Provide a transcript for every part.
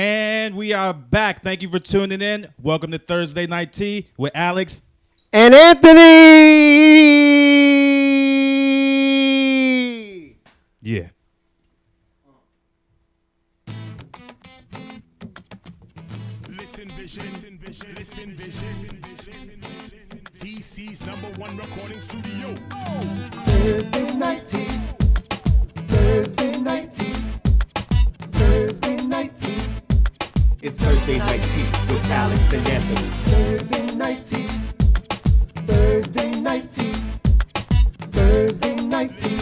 And we are back. Thank you for tuning in. Welcome to Thursday Night Tea with Alexx and Anthony. Yeah. Listen vision. DC's #1 recording studio. Thursday night tea. Thursday night tea. Thursday night tea. It's Thursday Night Tea with Alexx and Anthony. Thursday night tea. Thursday night tea. Thursday night tea.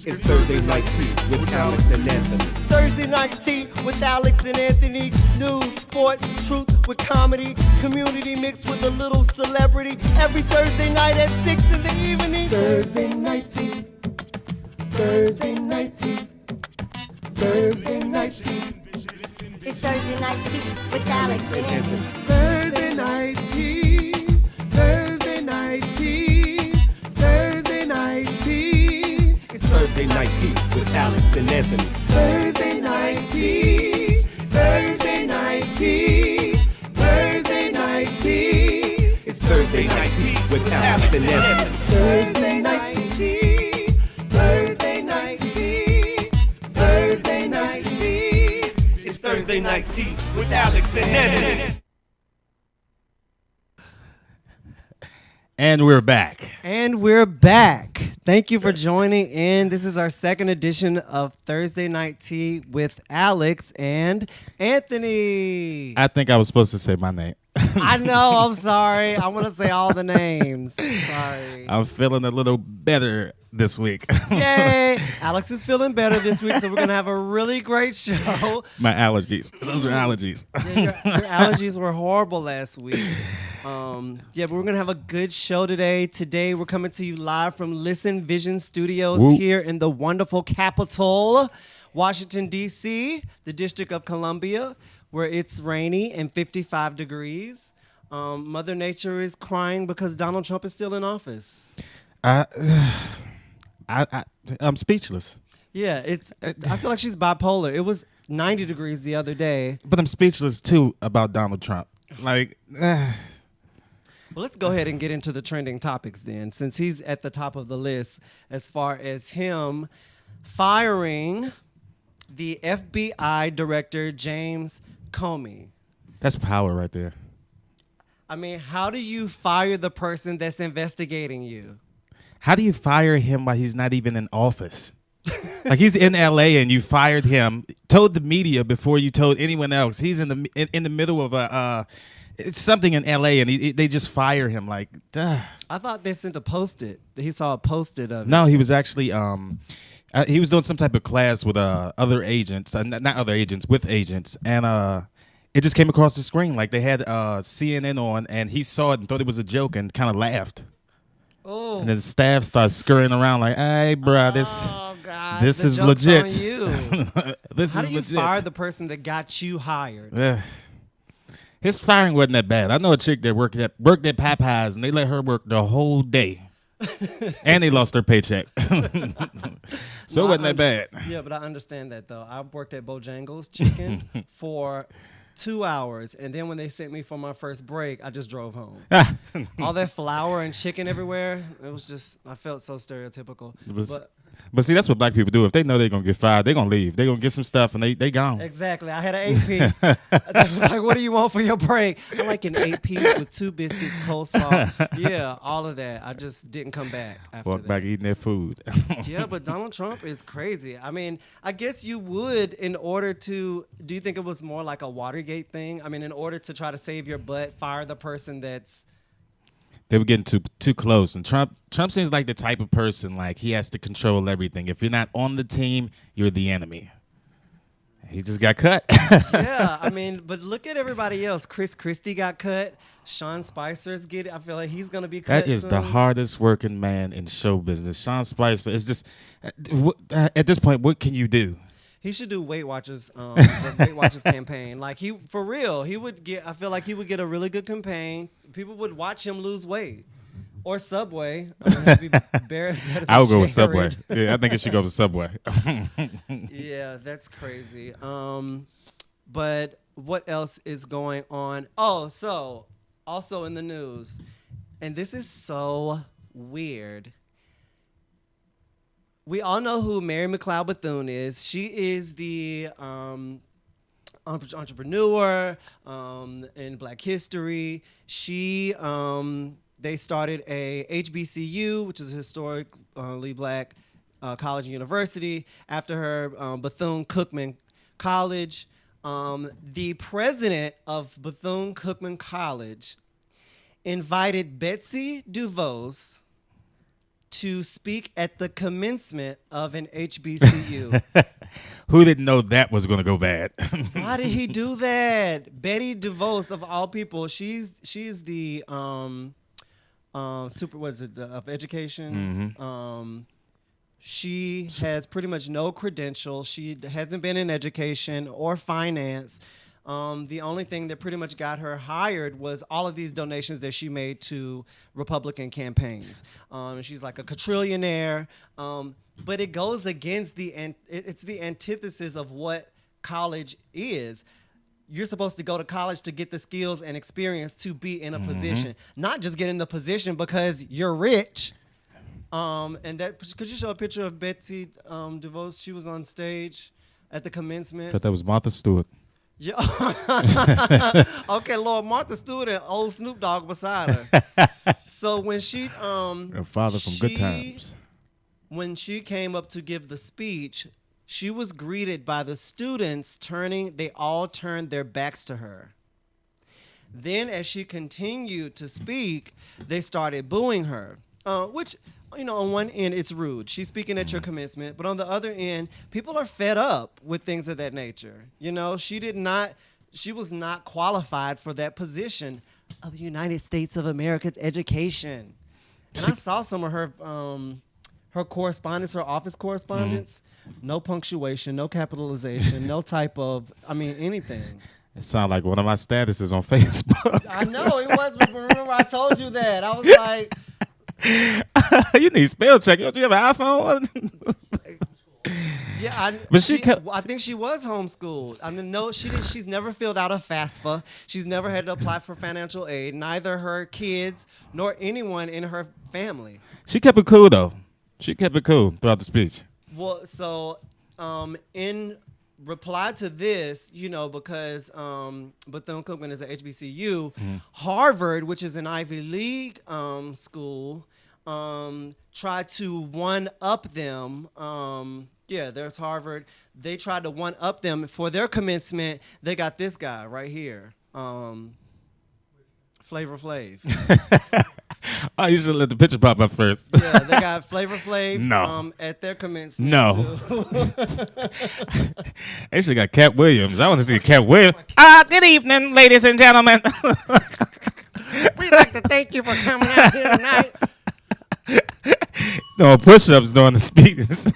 It's Thursday Night Tea with Alexx and Anthony. Thursday night tea with Alexx and Anthony. News, sports, truth with comedy. Community mixed with a little celebrity. Every Thursday night at 6 in the evening. Thursday night tea. Thursday night tea. Thursday night tea. It's Thursday Night Tea with Alexx and Anthony. Thursday night tea. Thursday night tea. Thursday night tea. It's Thursday Night Tea with Alexx and Anthony. Thursday night tea. Thursday night tea. Thursday night tea. It's Thursday Night Tea with Alexx and Anthony. Thursday night tea. Thursday night tea. Thursday night tea. It's Thursday Night Tea with Alexx and Anthony. And we're back. And we're back. Thank you for joining in. This is our second edition of Thursday Night Tea with Alexx and Anthony. I think I was supposed to say my name. I know, I'm sorry. I want to say all the names. Sorry. I'm feeling a little better this week. Yay! Alexx is feeling better this week, so we're going to have a really great show. My allergies. Those are allergies. Yeah, your allergies were horrible last week. But we're going to have a good show today. Today, we're coming to you live from Listen Vision Studios here in the wonderful capital, Washington, D.C., the District of Columbia, where it's rainy and 55 degrees. Mother Nature is crying because Donald Trump is still in office. I'm speechless. Yeah, I feel like she's bipolar. It was 90 degrees the other day. But I'm speechless, too, about Donald Trump. Well, let's go ahead and get into the trending topics then, since he's at the top of the list as far as him firing the FBI director, James Comey. That's power right there. I mean, how do you fire the person that's investigating you? How do you fire him while he's not even in office? Like, he's in L.A. and you fired him, told the media before you told anyone else. He's in the middle of it's something in L.A. and they just fire him. Like, duh. I thought they sent a post-it. He saw a post-it of it. No, he was actually he was doing some type of class with other agents, not other agents, with agents, and it just came across the screen. Like, they had CNN on, and he saw it and thought it was a joke and kind of laughed. Oh. And then the staff starts scurrying around like, "Hey, bro, this the is joke's legit. on you. This How is do you legit." fire the person that got you hired? His firing wasn't that bad. I know a chick that worked at Popeyes, and they let her work the whole day, and they lost their paycheck. So it wasn't that bad. Yeah, but I understand that though. I worked at Bojangles Chicken for 2 hours, and then when they sent me for my first break, I just drove home. All that flour and chicken everywhere, it was just, I felt so stereotypical. But see, that's what black people do. If they know they're going to get fired, they're going to leave. They're going to get some stuff, and they gone. Exactly. I had an 8-piece. I was like, what do you want for your break? I like an 8-piece with 2 biscuits, coleslaw. Yeah, all of that. I just didn't come back after Walk that. back eating their food. Yeah, but Donald Trump is crazy. I mean, I guess you would in order to, do you think it was more like a Watergate thing? I mean, in order to try to save your butt, fire the person that's... They were getting too close. And Trump seems like the type of person, like, he has to control everything. If you're not on the team, you're the enemy. He just got cut. Yeah, I mean, but look at everybody else. Chris Christie got cut. Sean Spicer's I feel like he's going to be cut That is soon. the hardest working man in show business. Sean Spicer is just, at this point, what can you do? He should do Weight Watchers, the Weight Watchers campaign. Like, for real, I feel like he would get a really good campaign. People would watch him lose weight. Or Subway. I would go with Subway. Yeah, I think it should go with Subway. Yeah, that's crazy. But what else is going on? Oh, so also in the news, and this is so weird. We all know who Mary McLeod Bethune is. She is the entrepreneur in Black history. They started a HBCU, which is a historically Black college and university, after her Bethune-Cookman College. The president of Bethune-Cookman College invited Betsy DeVos to speak at the commencement of an HBCU. Who didn't know that was going to go bad? Why did he do that? Betty DeVos, of all people, she's the of education. She has pretty much no credentials. She hasn't been in education or finance. The only thing that pretty much got her hired was all of these donations that she made to Republican campaigns. She's like a quadrillionaire, but it goes against it's the antithesis of what college is. You're supposed to go to college to get the skills and experience to be in a position, not just get in the position because you're rich. And that, could you show a picture of Betsy DeVos? She was on stage at the commencement. Thought that was Martha Stewart. Yeah. Okay, Lord, Martha Stewart and old Snoop Dogg beside her. So when Her father from Good Times. When she came up to give the speech, she was greeted by the students they all turned their backs to her. Then as she continued to speak, they started booing her, which, on one end, it's rude. She's speaking at your commencement. But on the other end, people are fed up with things of that nature. She was not qualified for that position of the United States of America's education. And I saw some of her correspondence, her office correspondence. No punctuation, no capitalization, no type of, anything. It sounds like one of my statuses on Facebook. I know, it was. Remember I told you that. I was like... You need spell check. Don't you have an iPhone? Yeah, I think she was homeschooled. No, she didn't. She's never filled out a FAFSA. She's never had to apply for financial aid. Neither her kids nor anyone in her family. She kept it cool though. She kept it cool throughout the speech. Well, so in reply to this, because Bethune-Cookman is an HBCU, Harvard, which is an Ivy League school, tried to one-up them. There's Harvard. They tried to one-up them. For their commencement, they got this guy right here, Flavor Flav. Oh, you should let the picture pop up first. Yeah, they got Flavor Flav at their commencement. No. They should got Cat Williams. I want to see Cat Williams. Good evening, ladies and gentlemen. We'd like to thank you for coming out here tonight. No push-ups during the speeches.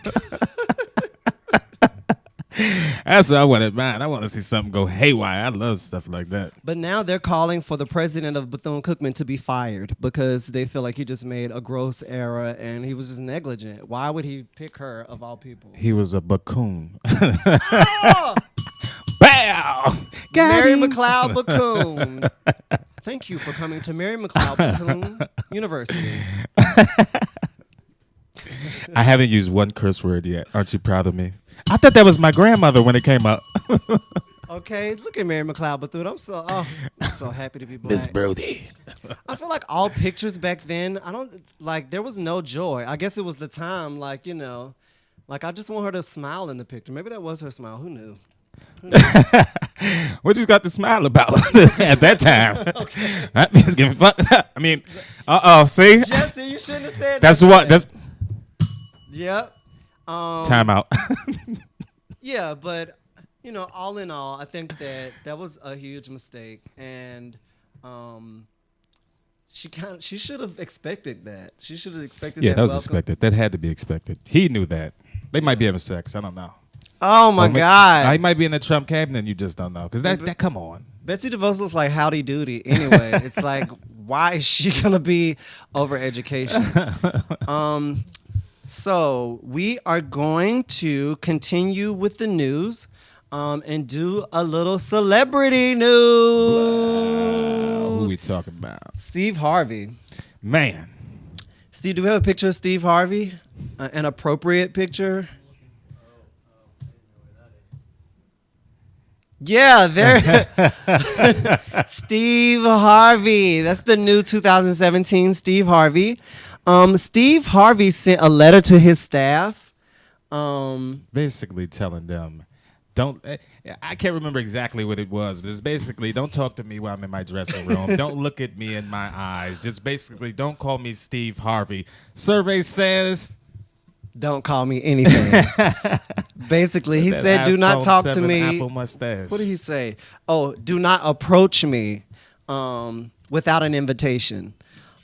That's what I wanted, man. I want to see something go haywire. I love stuff like that. But now they're calling for the president of Bethune-Cookman to be fired because they feel like he just made a gross error and he was just negligent. Why would he pick her of all people? He was a baccoon. Oh! Bow! Mary McLeod Bethune. Thank you for coming to Mary McLeod Bethune University. I haven't used one curse word yet. Aren't you proud of me? I thought that was my grandmother when it came up. Okay, look at Mary McLeod Bethune. I'm so happy to be black. Miss Brody. I feel like all pictures back then, there was no joy. I guess it was the time, I just want her to smile in the picture. Maybe that was her smile. Who knew? What you got to smile about at that time? Okay. That means getting fucked up. See? Jesse, you shouldn't have said that's that. That's Yep. time out. Yeah, but all in all, I think that was a huge mistake, and she should have expected that. She should have expected that. Yeah, that was welcome. expected. That had to be expected. He knew that. They might be having sex. I don't know. Oh my God! He might be in the Trump cabinet. And you just don't know because that come on. Betsy DeVos looks like Howdy Doody. Anyway, it's like, why is she gonna be over education? So we are going to continue with the news. and do a little celebrity news. Who we talking about? Steve Harvey. Man. Steve, do we have a picture of Steve Harvey? An appropriate picture? Yeah, there. Steve Harvey. That's the new 2017 Steve Harvey. Steve Harvey sent a letter to his staff. Basically telling them, don't. I can't remember exactly what it was, but it's basically don't talk to me while I'm in my dressing room. Don't look at me in my eyes. Just basically don't call me Steve Harvey. Survey says, don't call me anything. Basically, he said, do not iPhone talk to 7 me. Apple mustache. What did he say? Oh, do not approach me without an invitation.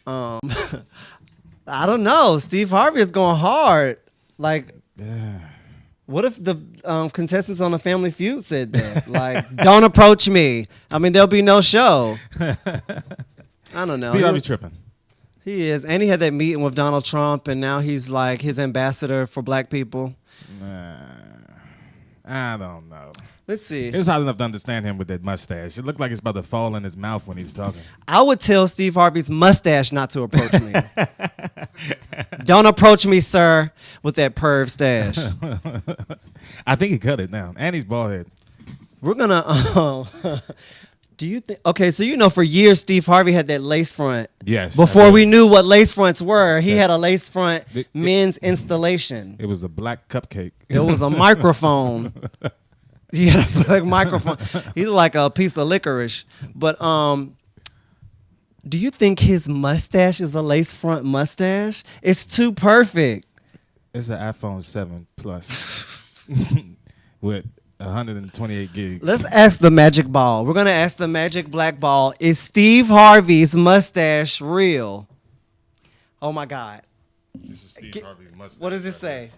I don't know. Steve Harvey is going hard. Like, what if the contestants on the Family Feud said that? Like, don't approach me. I mean, there'll be no show. I don't know. Steve Harvey's tripping. He is. And he had that meeting with Donald Trump, and now he's like his ambassador for black people. I don't know. Let's see. It's hard enough to understand him with that mustache. It looked like it's about to fall in his mouth when he's talking. I would tell Steve Harvey's mustache not to approach me. Don't approach me, sir, with that perv stash. I think he cut it now. And he's bald head. We're going to... do you think... Okay, so you know for years Steve Harvey had that lace front. Yes. Before we knew what lace fronts were, he had a lace front men's installation. It was a black cupcake. It was a microphone. He had a black microphone. He looked like a piece of licorice. But do you think his mustache is the lace front mustache? It's too perfect. It's an iPhone 7 Plus with 128 gigs. Let's ask the magic ball. We're going to ask the magic black ball. Is Steve Harvey's mustache real? Oh, my God. This is Steve Harvey's mustache. What does this say?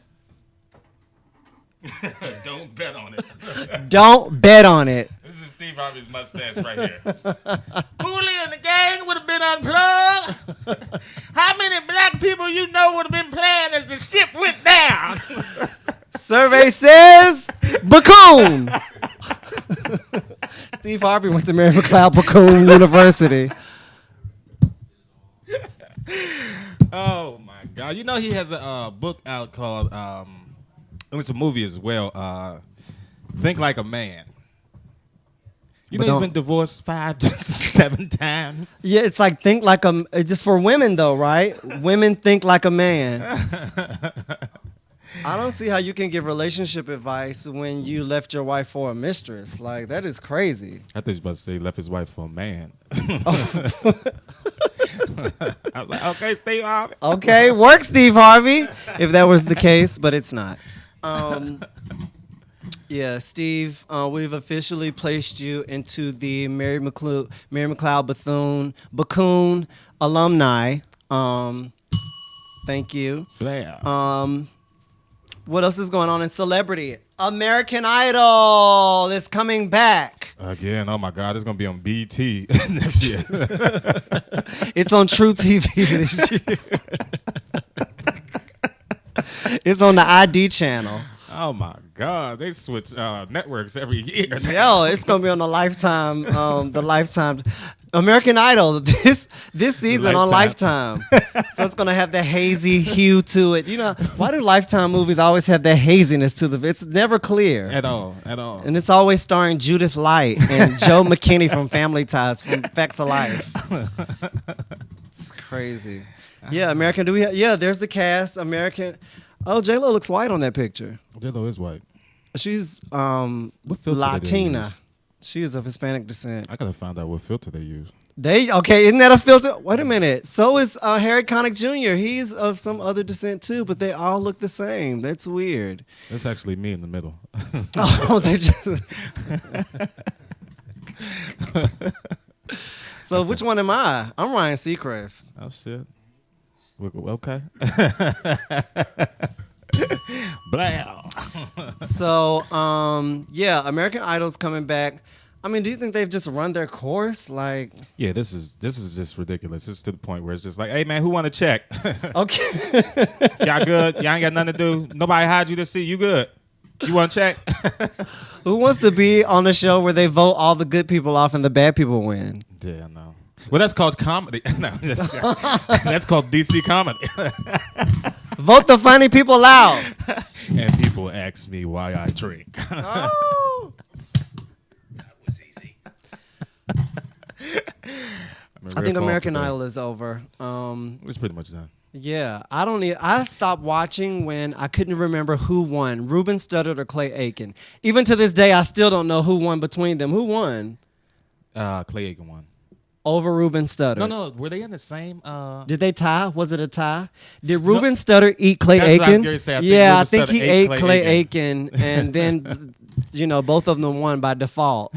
Don't bet on it. Don't bet on it. This is Steve Harvey's mustache right here. Pooley and the gang would have been unplugged. How many black people you know would have been playing as the ship went down? Survey says Baccoon. Steve Harvey went to Mary McLeod Baccoon University. Oh my God! You know he has a book out called it's a movie as well. Think Like a Man. You know he's been divorced 5 to 7 times. Yeah, it's like think like a just for women though, right? Women think like a man. I don't see how you can give relationship advice when you left your wife for a mistress. Like that is crazy. I thought you were about to say he left his wife for a man. I was like, okay, Steve Harvey. Okay, work, Steve Harvey, if that was the case, but it's not. Yeah, Steve, we've officially placed you into the Mary McLeod Baccoon alumni. Thank you. Yeah. What else is going on in celebrity? American Idol is coming back. Again, oh my God, it's gonna be on BT next year. It's on True TV this year. It's on the ID channel. Oh my God, they switch networks every year. Yo, it's gonna be on the Lifetime. The Lifetime American Idol this season on Lifetime. So it's gonna have the hazy hue to it. You know, why do Lifetime movies always have that haziness to them? It's never clear At all. And it's always starring Judith Light and Joe McKinney from Family Ties from Facts of Life. It's crazy. Yeah, American. Yeah, there's the cast. American. Oh, J-Lo looks white on that picture. J-Lo is white. She's What filter did they Latina. use? She is of Hispanic descent. I gotta find out what filter they use. Isn't that a filter? Wait a minute. So is Harry Connick Jr. He's of some other descent too, but they all look the same. That's weird. That's actually me in the middle. Oh, they just. So which one am I? I'm Ryan Seacrest. Oh shit. Okay. Blah. So yeah, American Idol's coming back. I mean, do you think they've just run their course? Like, Yeah, this is just ridiculous. It's to the point where it's just like, hey man, who want to check? okay, Y'all good? Y'all ain't got nothing to do. Nobody hired you to see. You good? You want to check? Who wants to be on a show where they vote all the good people off and the bad people win? Yeah, no. Well, that's called comedy. No, that's called DC comedy. Vote the funny people out. And people ask me why I drink. Oh. I think American Idol is over. It's pretty much done. Yeah, I stopped watching when I couldn't remember who won, Ruben Studdard or Clay Aiken. Even to this day, I still don't know who won between them. Who won? Clay Aiken won. Over Ruben Studdard. No. Were they in the same? Did they tie? Was it a tie? Did Ruben Studdard eat Clay Aiken? I think he ate Clay Aiken, and then both of them won by default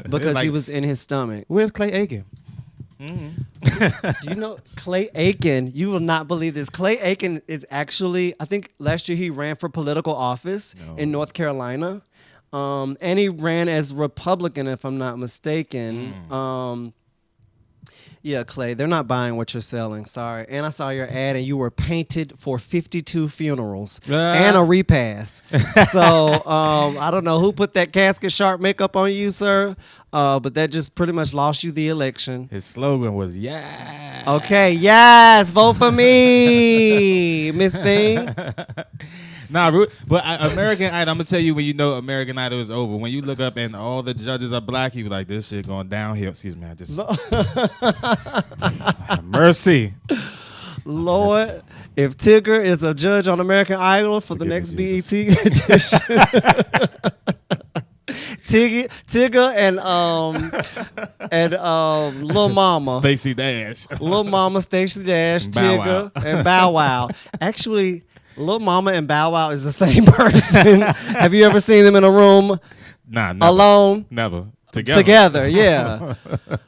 because he was in his stomach. Where's Clay Aiken? Do you know Clay Aiken? You will not believe this. Clay Aiken is actually, I think last year he ran for political office in North Carolina, and he ran as Republican, if I'm not mistaken. Yeah, Clay, they're not buying what you're selling. Sorry. And I saw your ad, and you were painted for 52 funerals and a repast. So I don't know who put that casket sharp makeup on you, sir, but that just pretty much lost you the election. His slogan was, yeah. Okay, yes, vote for me, Miss Thing. Nah, but American Idol, I'm going to tell you when you know American Idol is over. When you look up and all the judges are black, you be like, this shit going downhill. Excuse me, I just... Mercy. Lord, if Tigger is a judge on American Idol for the next BET edition... Tigger and Lil Mama. Stacey Dash. Lil Mama, Stacey Dash, Bow Tigger, and Bow Wow. Actually... Lil Mama and Bow Wow is the same person. Have you ever seen them in a room? Nah, never. Alone? Never. Together, yeah.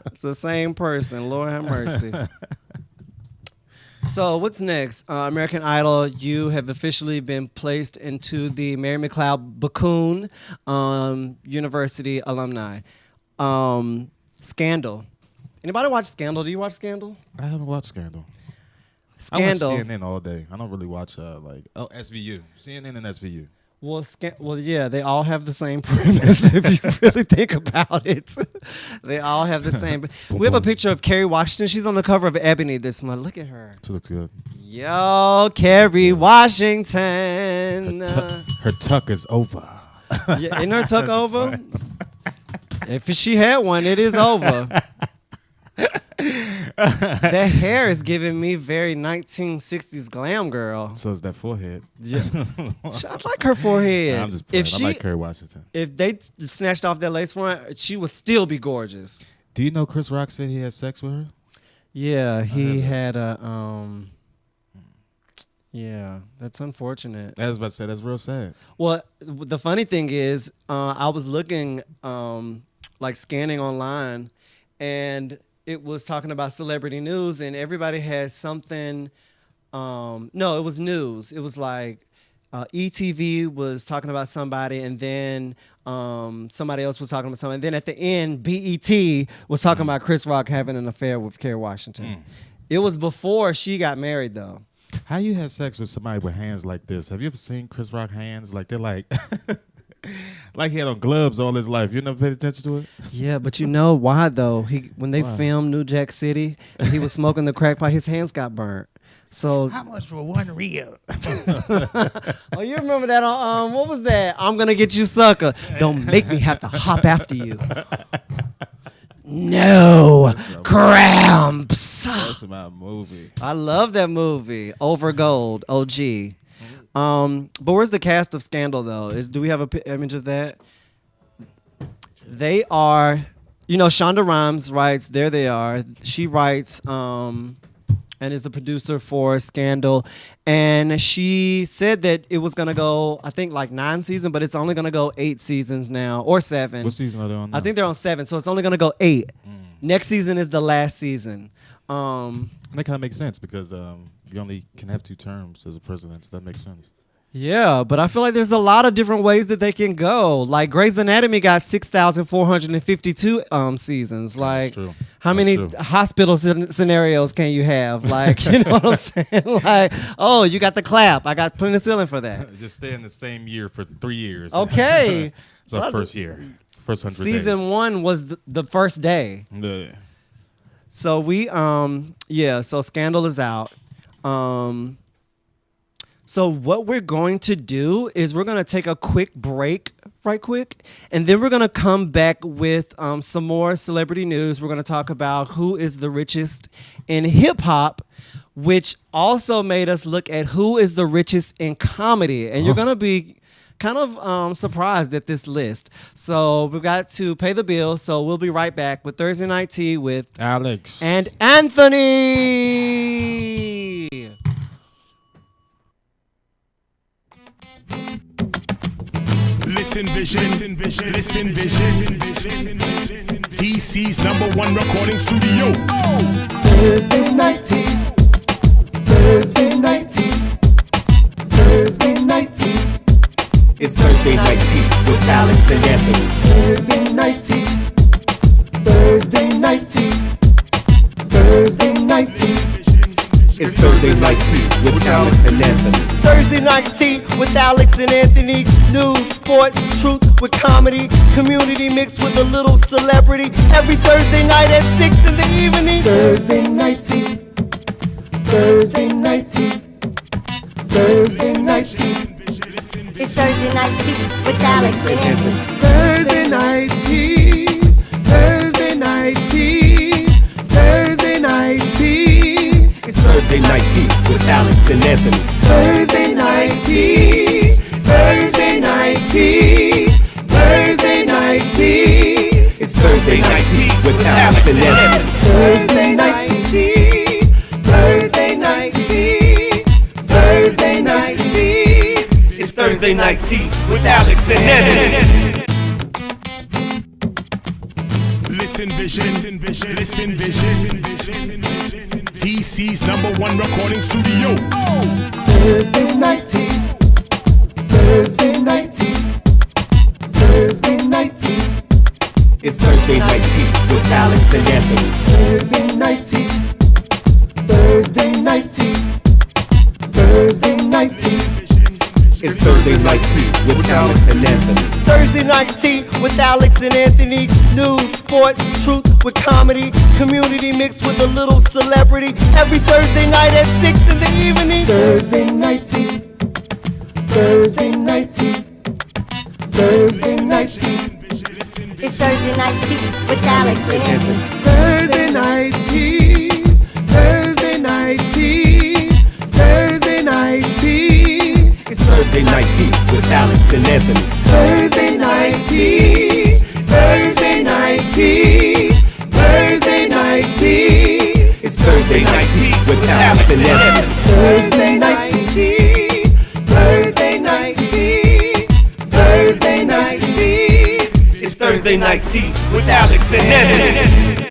It's the same person. Lord have mercy. So what's next? American Idol, you have officially been placed into the Mary McLeod Bacone University alumni. Scandal. Anybody watch Scandal? Do you watch Scandal? I haven't watched Scandal. Scandal. I watch CNN all day. I don't really watch SVU. CNN and SVU. Well, yeah, they all have the same premise if you really think about it. They all have the same. We have a picture of Kerry Washington. She's on the cover of Ebony this month. Look at her. She looks good. Yo, Kerry Washington. Her tuck is over. Yeah, ain't her tuck over? If she had one, it is over. That hair is giving me very 1960s glam girl. So is that forehead. Yeah. I like her forehead. Nah, I'm just playing. I like Kerry Washington. If they snatched off that lace front, she would still be gorgeous. Do you know Chris Rock said he had sex with her? Yeah, he had a yeah, that's unfortunate. I was about to say, that's real sad. Well, the funny thing is, I was looking, scanning online, and it was talking about celebrity news, and everybody had something. No, it was news. It was like ETV was talking about somebody, and then somebody else was talking about somebody. And then at the end, BET was talking about Chris Rock having an affair with Kerry Washington. It was before she got married, though. How you had sex with somebody with hands like this? Have you ever seen Chris Rock hands? Like they're like... Like he had on gloves all his life. You never paid attention to it? Yeah, but you know why though? When they filmed New Jack City, and he was smoking the crack pipe, his hands got burnt. So how much for one reel? Oh, you remember that on what was that? I'm gonna get you, sucker. Don't make me have to hop after you. No cramps. That's my movie. I love that movie. Over Gold, OG. But where's the cast of Scandal though? Do we have a image of that? They are, Shonda Rhimes writes. There they are. She writes, and is the producer for Scandal. And she said that it was gonna go, I think 9 seasons, but it's only gonna go 8 seasons now, or 7. What season are they on now? I think they're on 7, so it's only gonna go 8. Next season is the last season. That kind of makes sense because you only can have 2 terms as a president, so that makes sense. Yeah, but I feel like there's a lot of different ways that they can go. Like Grey's Anatomy got 6,452 seasons. Like, true. how That's many true. hospital scenarios can you have? Like, you know what I'm saying? Like, oh, you got the clap. I got penicillin for that. Just stay in the same year for 3 years. Okay. It's our first year. First 100 Season days. 1 was the first day. Yeah. So we so Scandal is out. So what we're going to do is we're going to take a quick break, right quick, and then we're going to come back with some more celebrity news. We're going to talk about who is the richest in hip hop, which also made us look at who is the richest in comedy. And you're going to be kind of surprised at this list. So we've got to pay the bill. So we'll be right back with Thursday Night Tea with Alexx. and Anthony. Listen vision, listen vision. DC's #1 recording studio. Thursday night tea. Thursday night tea. Thursday night tea. It's Thursday night tea with Alexx and Anthony. Thursday night tea. Thursday night tea. Thursday night tea. It's Thursday night tea with Alexx and Anthony. Thursday Night Tea with Alexx and Anthony. News, sports, truth with comedy. Community mixed with a little celebrity. Every Thursday night at 6 in the evening. Thursday night tea. Thursday night tea. Thursday night tea. It's Thursday Night Tea with Alexx and Anthony. Thursday night tea. Thursday night tea. Thursday night tea. It's Thursday night tea with Alexx and Anthony. Thursday night tea. Thursday night tea. Thursday night tea. It's Thursday night tea with Alexx and Anthony. Thursday night tea. Thursday night tea. Thursday night tea. It's Thursday night tea with Alexx and Anthony. Listen vision, listen vision. DC's #1 recording studio. Thursday night tea. Thursday night tea. Thursday night tea. It's Thursday night tea with Alexx and Anthony. Thursday night tea. Thursday night tea. Thursday night tea. It's Thursday night tea with Alexx and Anthony. Thursday Night Tea with Alexx and Anthony. News, sports, truth with comedy. Community mixed with a little celebrity. Every Thursday night at 6 in the evening. Thursday night tea. Thursday night tea. Thursday night tea. It's Thursday Night Tea with Alexx and Anthony. Thursday night tea. Thursday night tea. Thursday night tea. It's Thursday night tea with Alexx and Anthony. Thursday night tea. Thursday night tea. Thursday night tea. It's Thursday night tea with Alexx and Anthony. Thursday night tea. Thursday night tea. Thursday night tea. It's Thursday night tea with Alexx and Anthony.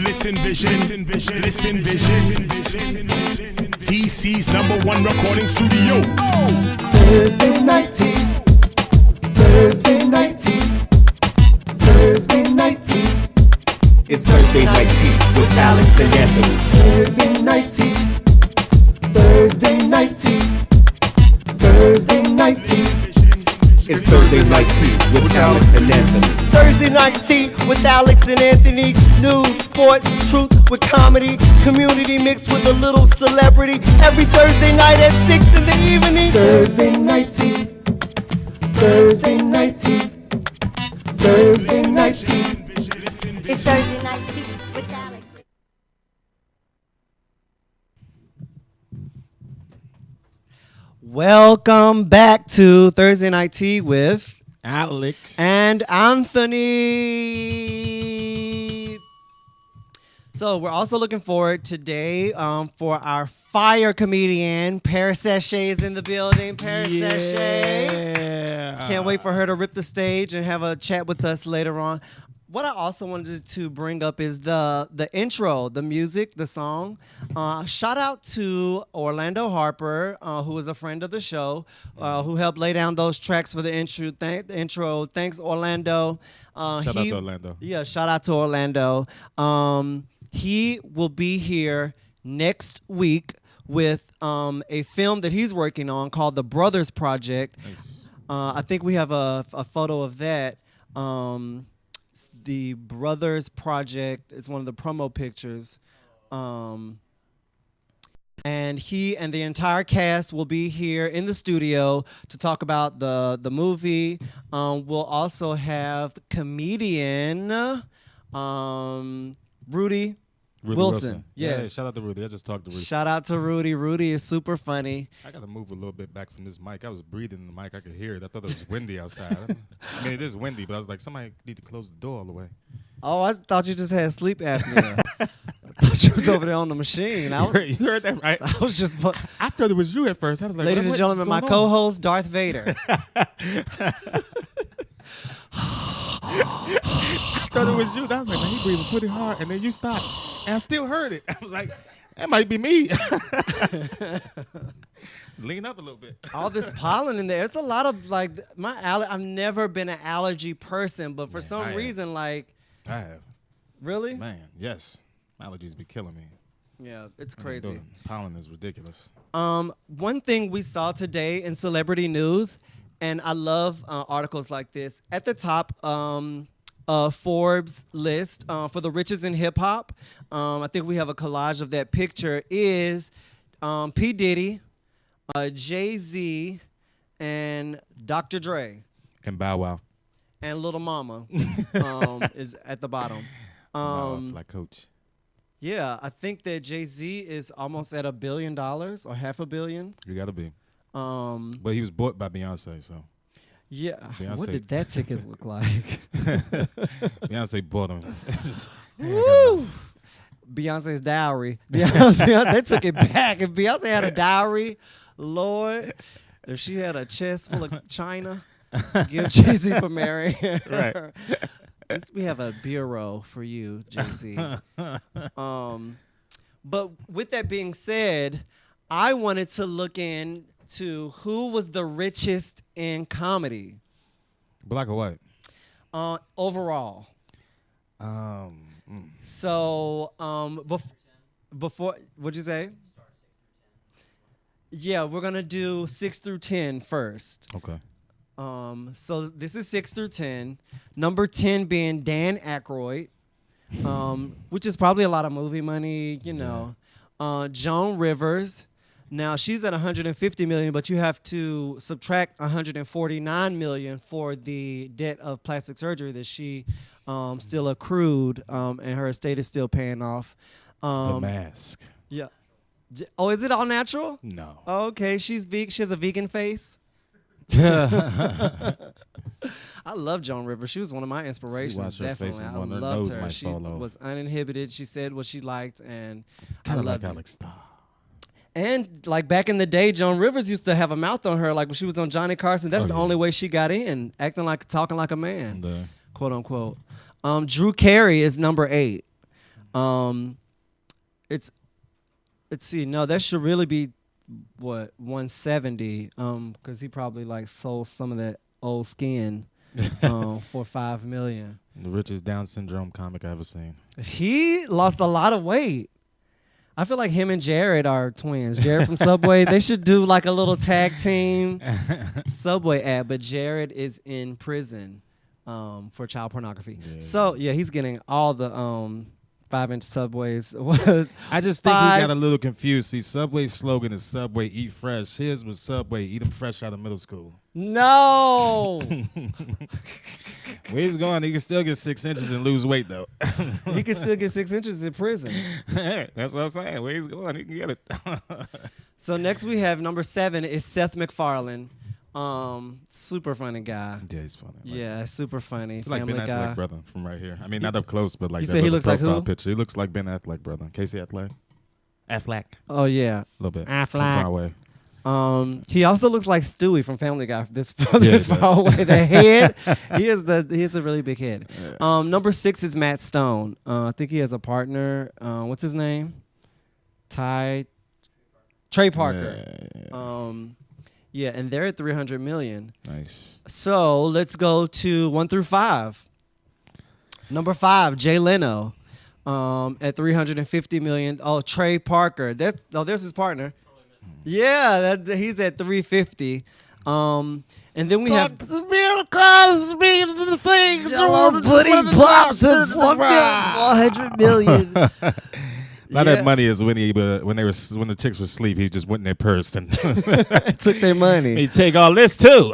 Listen vision, listen vision. DC's #1 recording studio. Thursday night tea. Thursday night tea. Thursday night tea. It's Thursday night tea with Alexx and Anthony. Thursday night tea. Thursday night tea. Thursday night tea. It's Thursday night tea with Alexx and Anthony. Thursday Night Tea with Alexx and Anthony. News, sports, truth with comedy. Community mixed with a little celebrity. Every Thursday night at 6 in the evening. Thursday night tea. Thursday night tea. Thursday night tea. It's Thursday Night Tea with Alexx. Welcome back to Thursday Night Tea with Alexx. and Anthony. So we're also looking forward today for our fire comedian. Paris Sachet is in the building. Paris Sachet. Yeah. Can't wait for her to rip the stage and have a chat with us later on. what I also wanted to bring up is the intro, the music, the song. Shout out to Orlando Harper, who is a friend of the show, who helped lay down those tracks for the intro. Thanks, Orlando. Shout out to Orlando. Yeah, shout out to Orlando. He will be here next week with a film that he's working on called The Brothers Project. Nice. I think we have a photo of that. The Brothers Project is one of the promo pictures. And he and the entire cast will be here in the studio to talk about the movie. We'll also have comedian Rudy Wilson. Yeah, Yes. shout out to Rudy. I just talked to Rudy. Shout out to Rudy. Rudy is super funny. I got to move a little bit back from this mic. I was breathing in the mic. I could hear it. I thought it was windy outside. I mean, it is windy, but I was like, somebody need to close the door all the way. Oh, I thought you just had sleep apnea. I thought you was over there on the machine. You heard that right? I was just... I thought it was you at first. I was like, Ladies and what's gentlemen, my going on? co-host, Darth Vader. I thought it was you. I was like, man, he breathing pretty hard. And then you stopped. And I still heard it. I was like, that might be me. Lean up a little bit. All this pollen in there. It's a lot of, like, I've never been an allergy person, but for I some have. reason, like, I have. really? Man, yes. Allergies be killing me. Yeah, it's The crazy. pollen is ridiculous. One thing we saw today in celebrity news, and I love articles like this. At the top, Forbes list for the richest in hip hop. I think we have a collage of that picture. Is P. Diddy, Jay-Z, and Dr. Dre, And Bow Wow. and Little Mama is at the bottom. Like Coach. Yeah, I think that Jay-Z is almost at $1 billion or $500 million. You got to be. Um, But he was bought by Beyonce, so. yeah, Beyonce. what did that ticket look like? Beyonce bought him. Woo! Beyonce's dowry. They took it back. If Beyonce had a dowry, Lord, if she had a chest full of china to give Jay-Z for marrying her. Right. We have a bureau for you, Jay-Z. But with that being said, I wanted to look into who was the richest in comedy Black or white? overall. So before, what'd you say? Yeah, we're gonna do 6 through 10 first. Okay. So this is 6 through 10. Number 10 being Dan Aykroyd, which is probably a lot of movie money, you know. Joan Rivers. Now she's at 150 million, but you have to subtract 149 million for the debt of plastic surgery that she still accrued, and her estate is still paying off. The Mask. Yeah. Oh, is it all natural? No. Oh, okay, she's vegan. She has a vegan face. I love Joan Rivers. She was one of my inspirations. watched her face Definitely, and I one of her loved nose her. might She fall off. was uninhibited. She said what she liked, and I Kind of loved like it. Alexx Star. And like back in the day, Joan Rivers used to have a mouth on her. Like when she was on Johnny Carson, that's Oh, the yeah. only way she got in, talking like a man, And, quote unquote. Drew Carey is number 8. Let's see. No, that should really be what 170. Because he probably like sold some of that old skin for $5 million. the richest Down syndrome comic I ever seen. He lost a lot of weight. I feel like him and Jared are twins. Jared from Subway. They should do like a little tag team Subway ad, but Jared is in prison for child pornography. Yeah. So, yeah, he's getting all the 5-inch Subways. I just think he Five. got a little confused. See, Subway's slogan is Subway Eat Fresh. His was Subway Eat 'em fresh out of middle school. No! Where he's going, he can still get 6 inches and lose weight, though. He can still get 6 inches in prison. That's what I'm saying. Where he's going, he can get it. So next we have number 7 is Seth MacFarlane. Super funny guy. Yeah, he's funny. Yeah, super funny. He's like Family Ben guy. Affleck brother from right here. I mean, not up close, but like You that said he little looks like profile who? picture. He looks like Ben Affleck brother. Casey Affleck. Affleck. Oh yeah. A little bit. Affleck. From far away. He also looks like Stewie from Family Guy. This Yeah, far away. The head, he has a really big head. Number 6 is Matt Stone. I think he has a partner. What's his name? Trey Parker. Yeah, and they're at 300 million. Nice. So let's go to 1 through 5. Number 5, Jay Leno, at 350 million. Oh, Trey Parker. There's his partner. Yeah, he's at 350. And then we have Bill Cosby, the thing. Jello Pudding Pops and 400 million. A lot of that money is when when the chicks were asleep, he just went in their purse and took their money. he take all this too.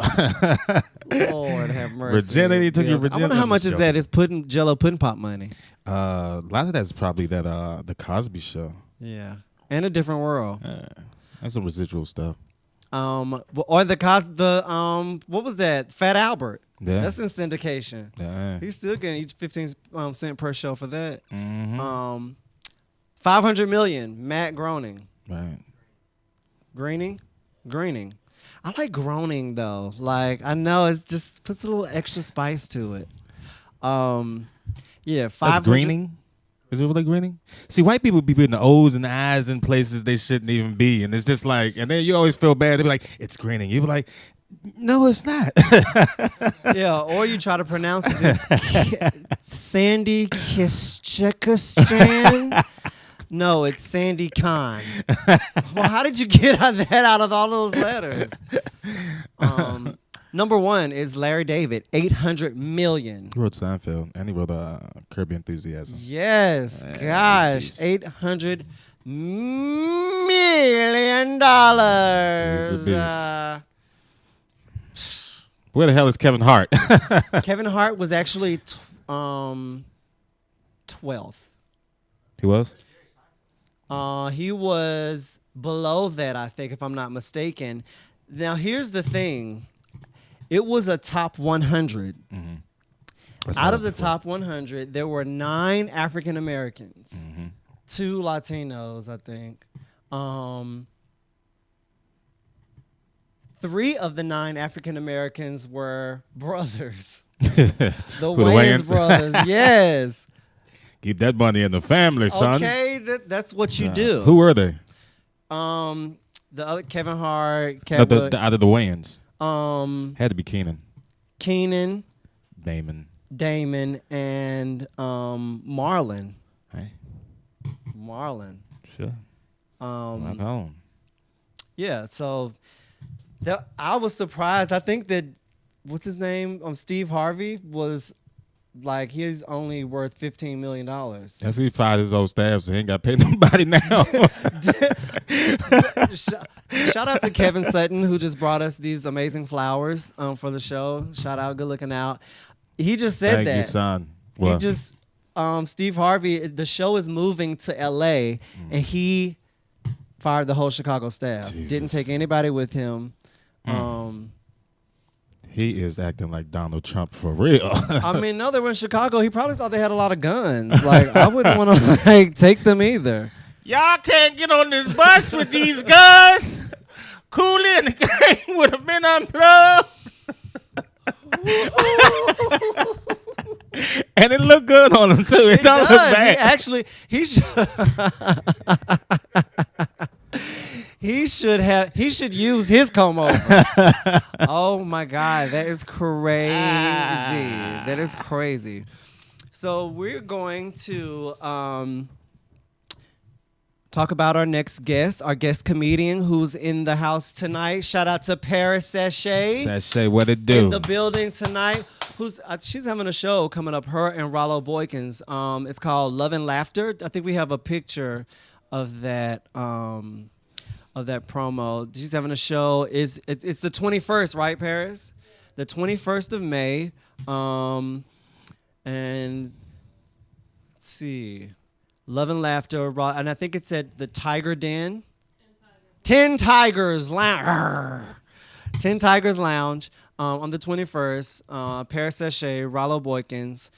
Lord have mercy. Virginity, took your virginity. I wonder how much is that? Is Jello Pudding Pop money? A lot of that's probably that the Cosby Show. Yeah, and A Different World. That's some residual stuff. Or what was that? Fat Albert. Yeah. That's in syndication. Yeah. He's still getting each 15 cent per show for that. Mm-hmm. 500 million. Matt Groening. Right. Greening. I like groaning though. Like I know it just puts a little extra spice to it. Yeah, 500. That's greening. Is it really greening? See, white people be putting the O's and the I's in places they shouldn't even be, and it's just like, and then you always feel bad. They be like, "It's greening." You be like, "No, it's not." Yeah, or you try to pronounce this Sandy Kishchekastran. No, it's Sandy Khan. Well, how did you get that out of all those letters? Number 1 is Larry David, 800 million. He wrote Seinfeld, and he wrote Curb Your Enthusiasm. Yes, Yeah, gosh, $800 million. Where the hell is Kevin Hart? Kevin Hart was actually 12th. He was? He was below that, I think, if I'm not mistaken. Now, here's the thing. It was a top 100. Mm-hmm. Out of the top 100, there were 9 African Americans, 2 Latinos, I think. 3 of the 9 African Americans were brothers. The Wayans brothers, yes. Keep that money in the family, son. Okay, that's what you do. Who were they? The other Kevin Hart, Out of the Wayans. Had to be Keenan. Keenan, Damon, and Marlon. Hey. Marlon. Sure. Rock on. Yeah, so I was surprised. I think that what's his name? Steve Harvey was like he's only worth $15 million. That's he fired his old staff, so he ain't got to pay nobody now. Shout out to Kevin Sutton, who just brought us these amazing flowers for the show. Shout out, good looking out. He just said Thank that. you, son. He just Steve Harvey. The show is moving to LA, and he fired the whole Chicago staff. Jesus. Didn't take anybody with him. He is acting like Donald Trump for real. I mean, no, they were in Chicago. He probably thought they had a lot of guns. Like, I wouldn't want to take them either. Y'all can't get on this bus with these guns. Cooley and the gang would have been unplugged. And it looked good on him, too. It don't look bad. He should use his comb over. Oh my God, that is crazy. That is crazy. So we're going to talk about our next guest, our guest comedian who's in the house tonight. Shout out to Paris Sachet. Sachet, what it do? In the building tonight. She's having a show coming up, her and Rollo Boykins. It's called Love and Laughter. I think we have a picture of that promo. She's having a show. It's the 21st, right, Paris? The 21st of May. And let's see. Love and Laughter. And I think it's at the Tiger Den. 10 Tigers Lounge. 10 Tigers Lounge on the 21st. Paris Sachet, Rollo Boykins.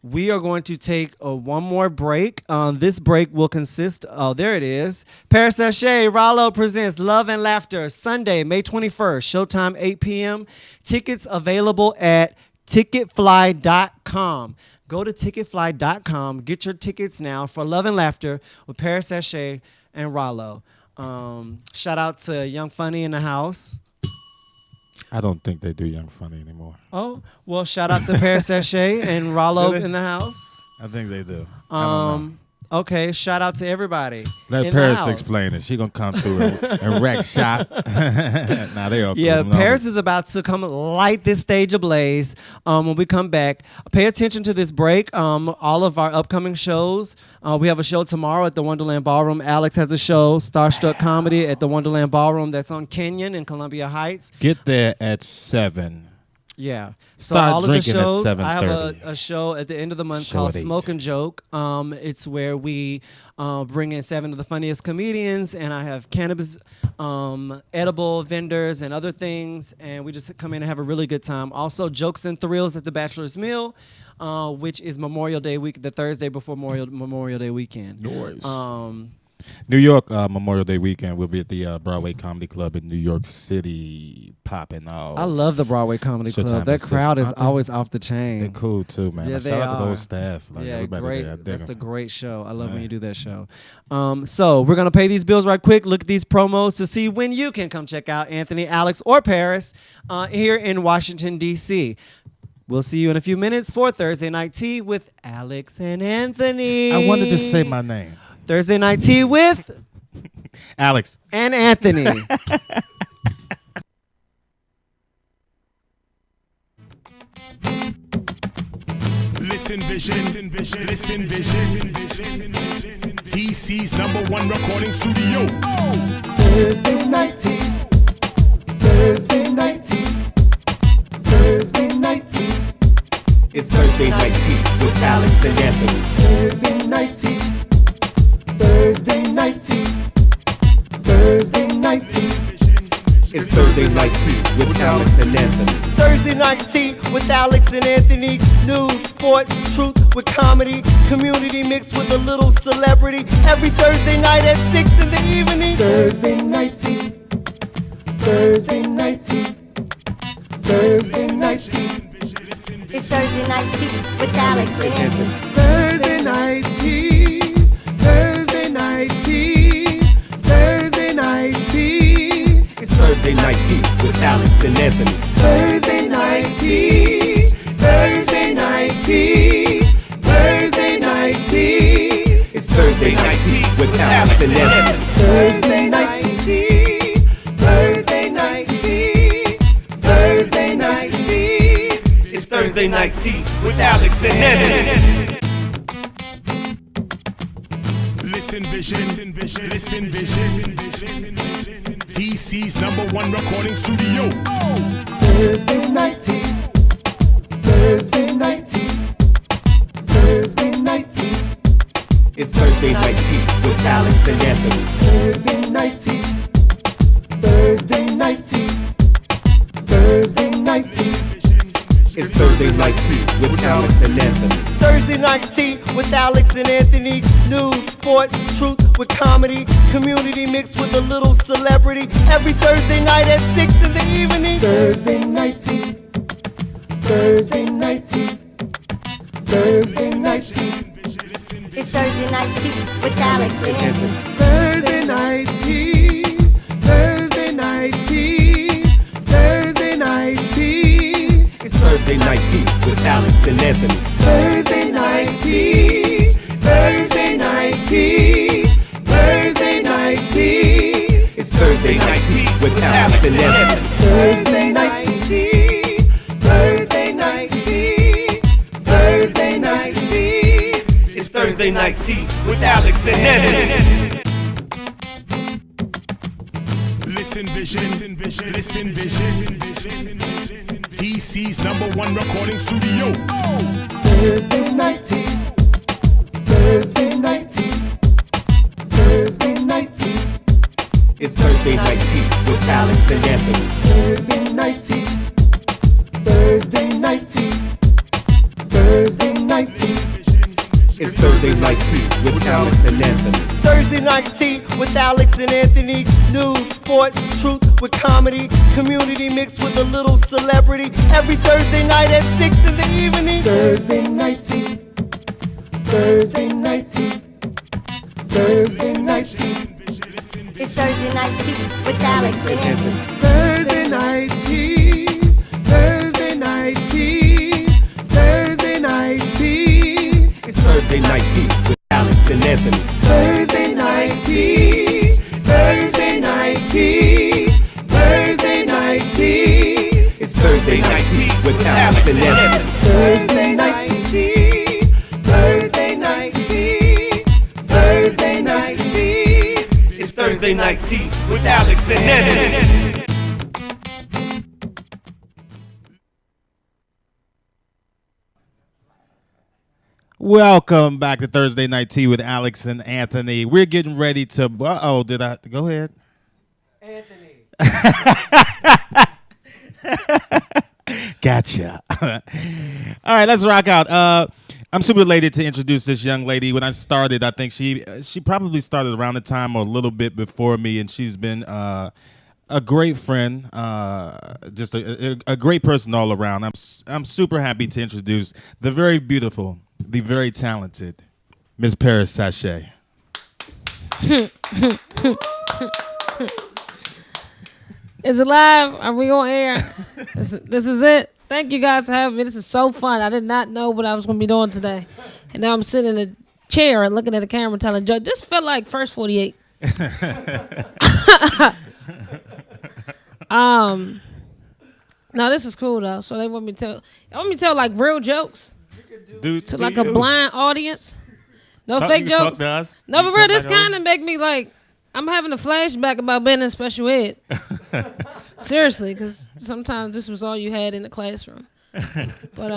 we are going to take one more break. This break will consist. Oh, there it is. Paris Sachet, Rollo presents Love and Laughter, Sunday, May 21st, showtime 8 p.m. Tickets available at ticketfly.com. Go to ticketfly.com. Get your tickets now for Love and Laughter with Paris Sachet and Rollo. Shout out to Young Funny in the house. I don't think they do Young Funny anymore. Oh, well, shout out to Paris Sachet and Rollo in the house. I think they do. I don't know. Okay, shout out to everybody. Let in Paris the house. explain it. She gonna come through and wreck shop. Nah, they are. Yeah, cool. Paris is about to come light this stage ablaze. When we come back, pay attention to this break. All of our upcoming shows. We have a show tomorrow at the Wonderland Ballroom. Alexx has a show, Starstruck Comedy, at the Wonderland Ballroom. That's on Kenyon in Columbia Heights. Get there at 7. Yeah. So Start all of the drinking at shows, I have 7:30. a show at the end of the month Show called at 8. Smoke and Joke. It's where we bring in 7 of the funniest comedians, and I have cannabis edible vendors and other things, and we just come in and have a really good time. Also, Jokes and Thrills at the Bachelor's Mill, which is Memorial Day week, the Thursday before Memorial Day weekend. Noise. New York Memorial Day weekend. We'll be at the Broadway Comedy Club in New York City, popping off. I love the Broadway Comedy Showtime Club. at That 6. crowd is Aren't they? always off the chain. They're cool too, man. Yeah, Like, they shout out to are. those staff. Like, Yeah, everybody great. there. I dig That's a 'em. great show. I love when Yeah. you do that show. So we're gonna pay these bills right quick. Look at these promos to see when you can come check out Anthony, Alexx, or Paris here in Washington D.C. We'll see you in a few minutes for Thursday Night Tea with Alexx and Anthony. I wanted to say my name, Thursday Night Tea with Alexx. and Anthony. Listen vision, listen vision. DC's #1 recording studio. Thursday night tea. Thursday night tea. Thursday night tea. It's Thursday night tea with Alexx and Anthony. Thursday night tea. Thursday night tea. Thursday night tea. It's Thursday night tea with Alexx and Anthony. Thursday night tea with Alexx and Anthony. News, sports, truth with comedy. Community mixed with a little celebrity. Every Thursday night at 6 in the evening. Thursday night tea. Thursday night tea. Thursday night tea. It's Thursday Night Tea with Alexx and Anthony. Thursday night tea. Thursday night tea. Thursday night tea. It's Thursday night tea with Alexx and Anthony. Thursday night tea. Thursday night tea. Thursday night tea. It's Thursday night tea with Alexx and Anthony. Thursday night tea. Thursday night tea. Thursday night tea. It's Thursday night tea with Alexx and Anthony. Listen vision, listen vision. DC's #1 recording studio. Thursday night tea. Thursday night tea. Thursday night tea. It's Thursday night tea with Alexx and Anthony. Thursday night tea. Thursday night tea. Thursday night tea. It's Thursday night tea with Alexx and Anthony. Thursday night tea with Alexx and Anthony. News, sports, truth with comedy. Community mixed with a little celebrity. Every Thursday night at 6 in the evening. Thursday night tea. Thursday night tea. Thursday night tea. It's Thursday Night Tea with Alexx and Anthony. Thursday night tea. Thursday night tea. Thursday night tea. It's Thursday night tea with Alexx and Anthony. Thursday night tea. Thursday night tea. Thursday night tea. It's Thursday night tea with Alexx and Anthony. Thursday night tea. Thursday night tea. Thursday night tea. It's Thursday night tea with Alexx and Anthony. Listen vision, listen vision. DC's #1 recording studio. Thursday night tea. Thursday night tea. Thursday night tea. It's Thursday night tea with Alexx and Anthony. Thursday night tea. Thursday night tea. Thursday night tea. It's Thursday night tea with Alex and Anthony. Thursday night tea with Alex and Anthony. News, sports, truth with comedy. Community mixed with a little celebrity. Every Thursday night at 6 in the evening. Thursday night tea. Thursday night tea. Thursday night tea. It's Thursday night tea with Alex and Anthony. Thursday night tea. Thursday night tea. Thursday night tea. It's Thursday night tea with Alex and Anthony. Thursday night tea. Thursday night tea. Thursday night tea. It's Thursday night tea with Alex and Anthony. Thursday night tea. Thursday night tea. Thursday night tea. It's Thursday night tea with Alex and Anthony. Welcome back to Thursday Night Tea with Alex and Anthony. We're getting ready to. Did I go ahead? Anthony. Gotcha. All right, let's rock out. I'm super elated to introduce this young lady. When I started, I think she probably started around the time or a little bit before me, and she's been a great friend, just a great person all around. I'm super happy to introduce the very beautiful, the very talented Miss Paris Sachet. Is it live? Are we on air? This is it. Thank you guys for having me. This is so fun. I did not know what I was going to be doing today. And now I'm sitting in a chair and looking at the camera telling jokes. This felt like First 48. No, this is cool though. So they want me to tell like real jokes to like a blind audience. No fake jokes. Talk to us. No, for real, this kind of make me like, I'm having a flashback about being in special ed. Seriously, because sometimes this was all you had in the classroom. But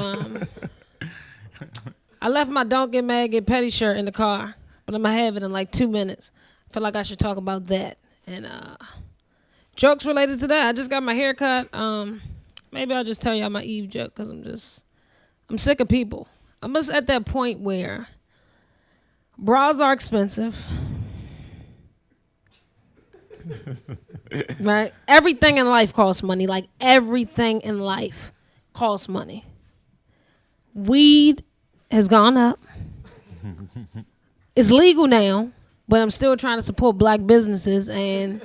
I left my Don't Get Mad, Get Petty shirt in the car, but I'm going to have it in like 2 minutes. I feel like I should talk about that. And jokes related to that. I just got my hair cut. Maybe I'll just tell y'all my Eve joke because I'm sick of people. I'm just at that point where bras are expensive. Right? Everything in life costs money. Like everything in life costs money. Weed has gone up. It's legal now, but I'm still trying to support black businesses and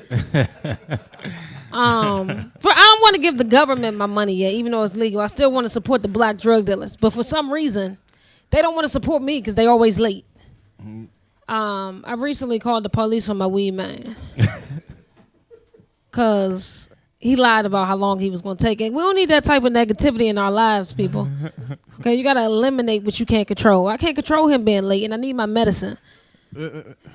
I don't want to give the government my money yet, even though it's legal. I still want to support the black drug dealers. But for some reason, they don't want to support me because they always late. I recently called the police on my weed man. Because he lied about how long he was going to take it. We don't need that type of negativity in our lives, people. Okay, you got to eliminate what you can't control. I can't control him being late, and I need my medicine.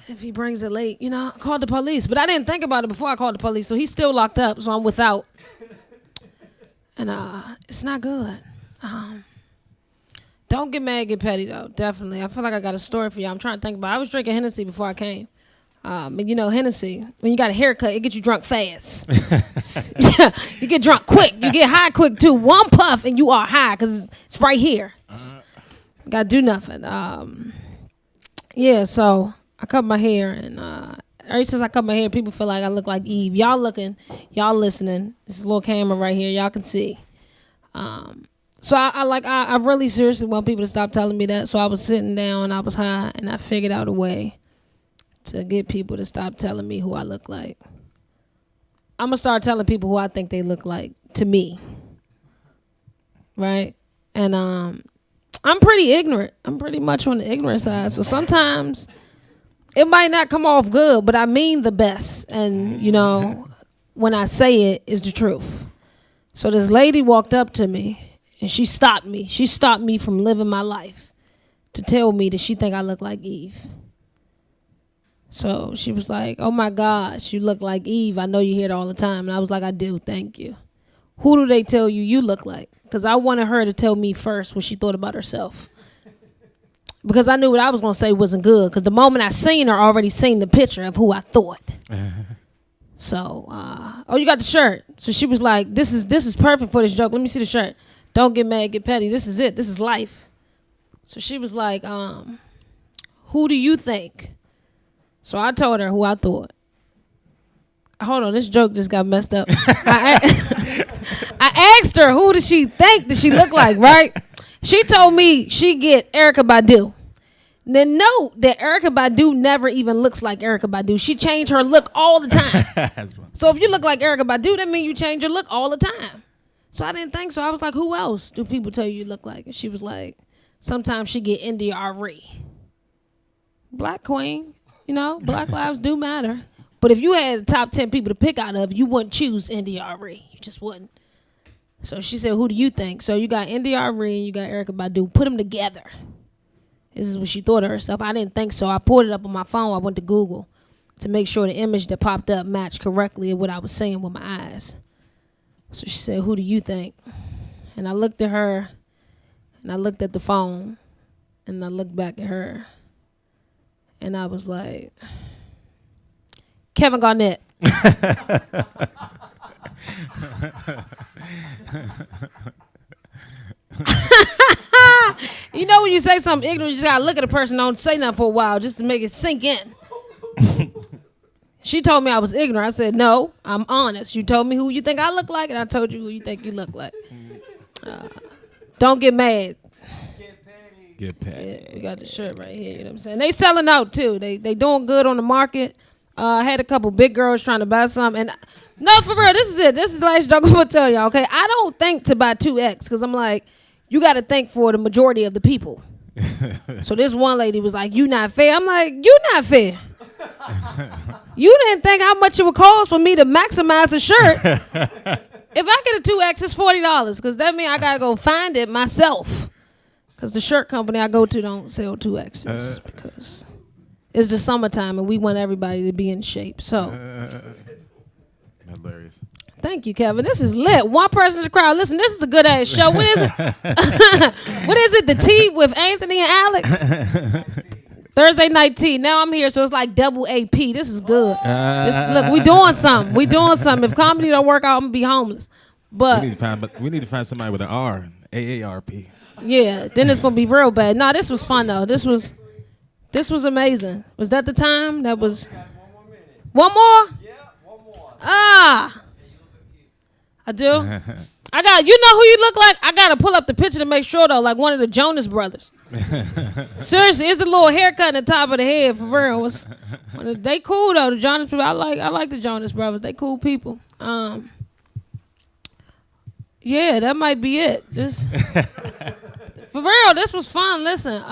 If he brings it late, I called the police. But I didn't think about it before I called the police, so he's still locked up, so I'm without. And it's not good. Don't get mad, get petty, though, definitely. I feel like I got a story for y'all. I'm trying to think about it. I was drinking Hennessy before I came. And Hennessy, when you got a haircut, it gets you drunk fast. You get drunk quick. You get high quick, too. One puff, and you are high because it's right here. Got to do nothing. So I cut my hair, and ever since I cut my hair, people feel like I look like Eve. Y'all looking, y'all listening. This is a little camera right here. Y'all can see. So I really seriously want people to stop telling me that. So I was sitting down, and I was high, and I figured out a way to get people to stop telling me who I look like. I'm going to start telling people who I think they look like to me. Right? And I'm pretty ignorant. I'm pretty much on the ignorant side. So sometimes it might not come off good, but I mean the best. And, when I say it, it's the truth. So this lady walked up to me, and she stopped me. She stopped me from living my life to tell me that she think I look like Eve. So she was like, oh, my gosh, you look like Eve. I know you hear it all the time. And I was like, I do. Thank you. Who do they tell you look like? Because I wanted her to tell me first what she thought about herself. Because I knew what I was going to say wasn't good. Because the moment I seen her, I already seen the picture of who I thought. So, you got the shirt. So she was like, this is perfect for this joke. Let me see the shirt. Don't get mad, get petty. This is it. This is life. So she was like, who do you think? So I told her who I thought. Hold on, this joke just got messed up. I asked her who did she think that she looked like, right? She told me she get Erykah Badu. Then note that Erykah Badu never even looks like Erykah Badu. She changed her look all the time. So if you look like Erykah Badu, that means you change your look all the time. So I didn't think so. I was like, who else do people tell you look like? And she was like, sometimes she get India Arie. Black queen, you know, Black lives do matter. But if you had the top 10 people to pick out of, you wouldn't choose India Arie. You just wouldn't. So she said, who do you think? So you got India Arie and you got Erykah Badu. Put them together. This is what she thought of herself. I didn't think so. I pulled it up on my phone. I went to Google to make sure the image that popped up matched correctly with what I was saying with my eyes. So she said, who do you think? And I looked at her, and I looked at the phone, and I looked back at her, and I was like, Kevin Garnett. You know when you say something ignorant, you just gotta look at a person, don't say nothing for a while just to make it sink in. She told me I was ignorant. I said, no, I'm honest. You told me who you think I look like, and I told you who you think you look like. Don't get mad. Get petty. Yeah, we got the shirt right here. You know what I'm saying? They selling out too. They doing good on the market. I had a couple big girls trying to buy some, and no, for real, this is it. This is the last joke I'm gonna tell y'all. Okay, I don't think to buy 2X because I'm like, you got to think for the majority of the people. So this one lady was like, you not fair. I'm like, you not fair. You didn't think how much it would cost for me to maximize a shirt. If I get a 2X, it's $40 because that means I got to go find it myself. Because the shirt company I go to don't sell 2Xs because it's the summertime and we want everybody to be in shape. So, Hilarious. Thank you, Kevin. This is lit. One person in the crowd. Listen, this is a good ass show. What is it? What is it? The tea with Anthony and Alex? Thursday night tea. Now I'm here, so it's like double AP. This is good. Look, we doing something. We doing something. If comedy don't work out, I'm gonna be homeless. But we need to find somebody with an R. AARP. Yeah, then it's gonna be real bad. Nah, this was fun though. This was amazing. Was that the time? That was one more? Yeah, one more. I do. I got. You know who you look like? I gotta pull up the picture to make sure though, like one of the Jonas Brothers. Seriously, it's a little haircut in the top of the head for real. They cool though. The Jonas people. I like the Jonas Brothers. They cool people. Yeah, that might be it. This for real. This was fun. Listen.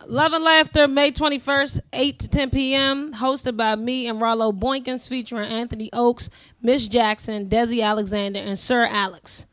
Love and Laughter, May 21st, 8 to 10 p.m., hosted by me and Rollo Boykins, featuring Anthony Oakes, Miss Jackson, Desi Alexander, and Sir Alexx.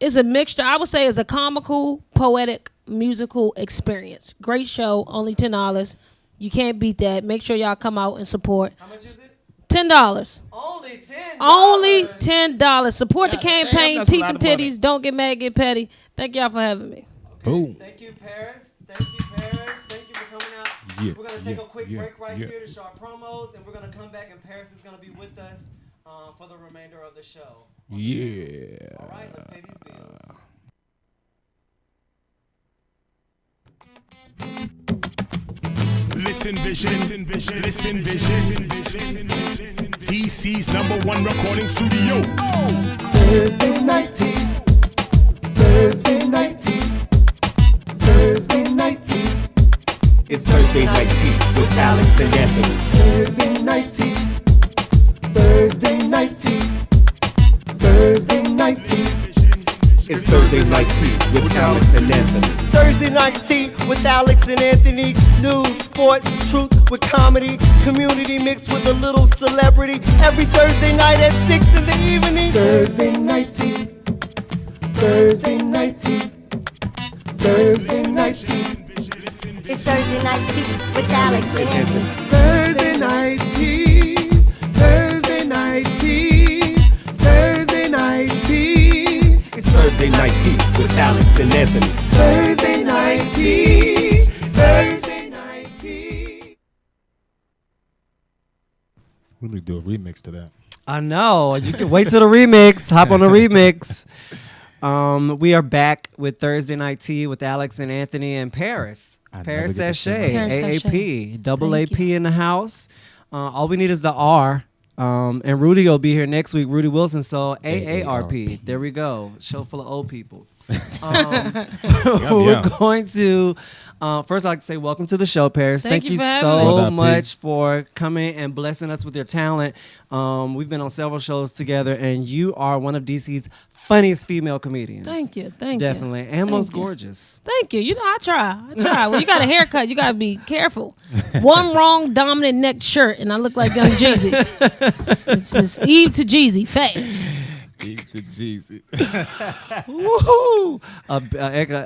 It's a mixture. I would say it's a comical, poetic, musical experience. Great show, only $10. You can't beat that. Make sure y'all come out and support. How much is it? $10. Only $10. Only $10. Support the campaign. that's a Teeth lot and of money. titties. Don't get mad, get petty. Thank y'all for having me. Boom. Thank you, Paris. Thank you, Paris. Thank you for coming out. Yeah, We're going to take a quick break right here to show our promos, and we're going to come back, and Paris is going to be with us for the remainder of the show. Yeah. All right, let's pay these bills. Listen Vision, listen Vision, DC's #1 recording studio. Thursday night tea. Thursday night tea. Thursday night tea. It's Thursday night tea with Alexx and Anthony. Thursday night tea. Thursday night tea. Thursday night tea. It's Thursday night tea with Alexx and Anthony. Thursday night tea with Alexx and Anthony. News, sports, truth with comedy. Community mixed with a little celebrity. Every Thursday night at 6 in the evening. Thursday night tea. Thursday night tea. Thursday night tea. It's Thursday night tea with Alexx and Anthony. Thursday night tea. Thursday night tea. Thursday night tea. It's Thursday night tea with Alexx and Anthony. Thursday night tea. Thursday night tea. We need to do a remix to that. I know. You can wait till the remix. Hop on the remix. We are back with Thursday Night Tea with Alexx and Anthony and Paris. I Paris never get to see Sachet, Paris AAP, Sachet. double Thank AP you. in the house. All we need is the R. And Rudy will be here next week. Rudy Wilson. So AARP. There we go. Show full of old people. We're going to first I'd like to say welcome to the show, Paris. Thank you you for having so me. What up, much for coming and blessing us with your talent. We've been on several shows together, and you are one of DC's funniest female comedians. Thank you. Thank Definitely. you. And most Thank you. gorgeous. Thank you. You know, I try. When you got a haircut, you got to be careful. One wrong dominant neck shirt, and I look like Young Jeezy. It's just Eve to Jeezy, fast. Eat the Jeezy. Woohoo!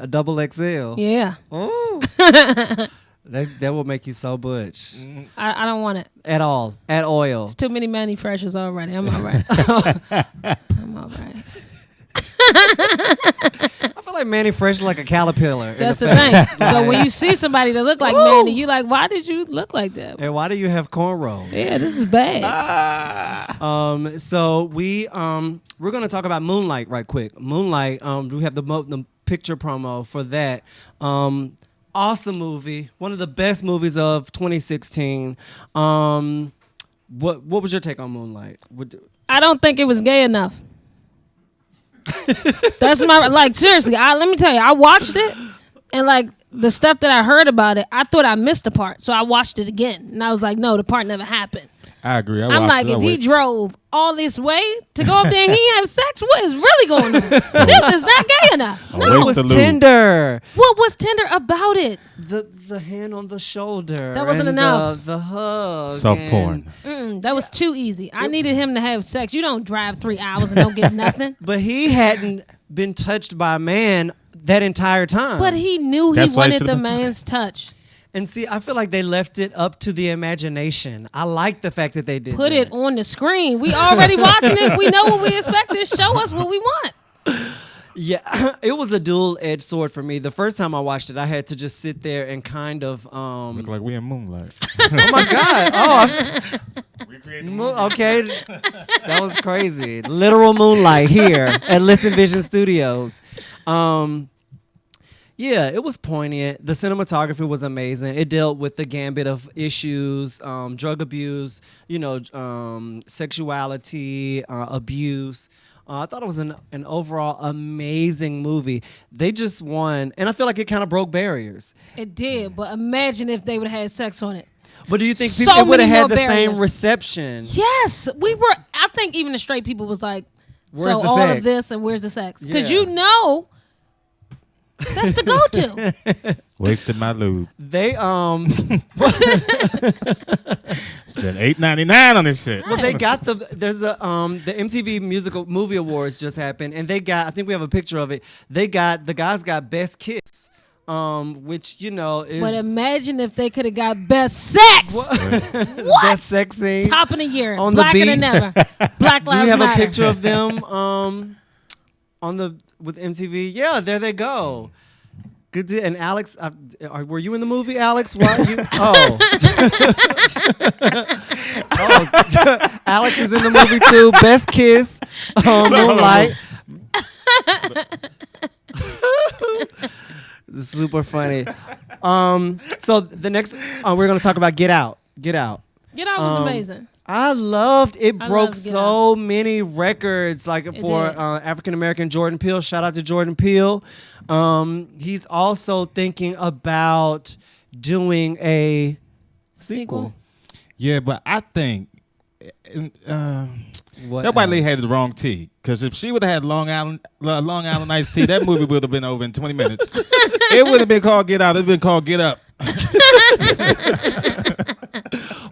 A double XL. Yeah. Ooh. That will make you so butch. I don't want it. At all. At oil. Too many Manny Freshes already. I'm all right. I'm all right. I feel like Manny Fresh is like a caterpillar. That's the thing. So when you see somebody that look like Manny, you like, why did you look like that? And why do you have cornrows? Yeah, this is bad. So we're gonna talk about Moonlight right quick. Moonlight. We have the picture promo for that. Awesome movie. One of the best movies of 2016. What was your take on Moonlight? I don't think it was gay enough. That's my like seriously. Let me tell you, I watched it and like the stuff that I heard about it, I thought I missed a part, so I watched it again and I was like, no, the part never happened. I agree. I'm like, if he drove all this way to go up there and he have sex, what is really going on? This is not gay enough. No. It was tender. What was tender about it? The hand on the shoulder. That wasn't and enough. The hug. Soft and- porn. That was too easy. I needed him to have sex. You don't drive 3 hours and don't get nothing. But he hadn't been touched by a man that entire time. But he knew That's he why he wanted should've the been- man's touch. And see, I feel like they left it up to the imagination. I like the fact that they did Put that. it on the screen. We already watching it. We know what we expected. Show us what we want. Yeah, it was a dual-edged sword for me. The first time I watched it, I had to just sit there and kind of, Look like we in Moonlight. oh my God, okay, that was crazy. Literal moonlight here at Listen Vision Studios. Yeah, it was poignant. The cinematography was amazing. It dealt with the gambit of issues, drug abuse, sexuality, abuse. I thought it was an overall amazing movie. They just won, and I feel like it kind of broke barriers. It did, but imagine if they would have had sex on it. But do you think So people it would have many had more the same barriers. reception? Yes, we were. I think even the straight people was like, Where's so the all sex? of this and where's the sex? Because Yeah. you know that's the go-to. Wasted my lube. They Spent $8.99 on this shit. well, they got the MTV Musical Movie Awards just happened, and they got, I think we have a picture of it. The guys got Best Kiss, which is But imagine if they could have got best sex. What? Best Sex Scene. Top of the year. On the Blacker than beach. ever. Black Do Lives we have Matter. a picture of them with MTV? Yeah, there they go. Good. And Alex, were you in the movie, Alex? Why you? Oh. Oh, Alex is in the movie too. Best Kiss, Moonlight. Super funny. So the next, we're gonna talk about Get Out. Get Out. Get Out was amazing. I loved it. I Broke loved Get so many records, like for did. African American Jordan Peele. Shout out to Jordan Peele. He's also thinking about doing a sequel. Yeah, but I think What? that white lady had the wrong tea. Because if she would have had Long Island iced tea, that movie would have been over in 20 minutes. It would have been called Get Out. It would have been called Get Up.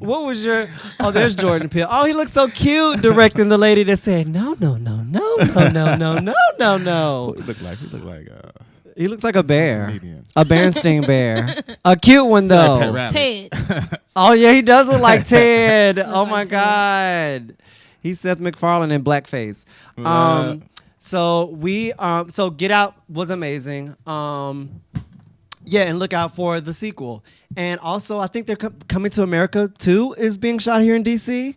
What was your? Oh, there's Jordan Peele. Oh, he looked so cute directing the lady that said no, no, no, no, no, no, no, no, no, no. He looked like He looks like a bear, comedian. a Berenstain bear, a cute one Like Pet though. Rabbit. Ted. Oh yeah, he does look like Ted. Oh like my Ted. God, he's Seth MacFarlane in blackface. So Get Out was amazing. Yeah, and look out for the sequel. And also, I think they're Coming to America 2 is being shot here in DC.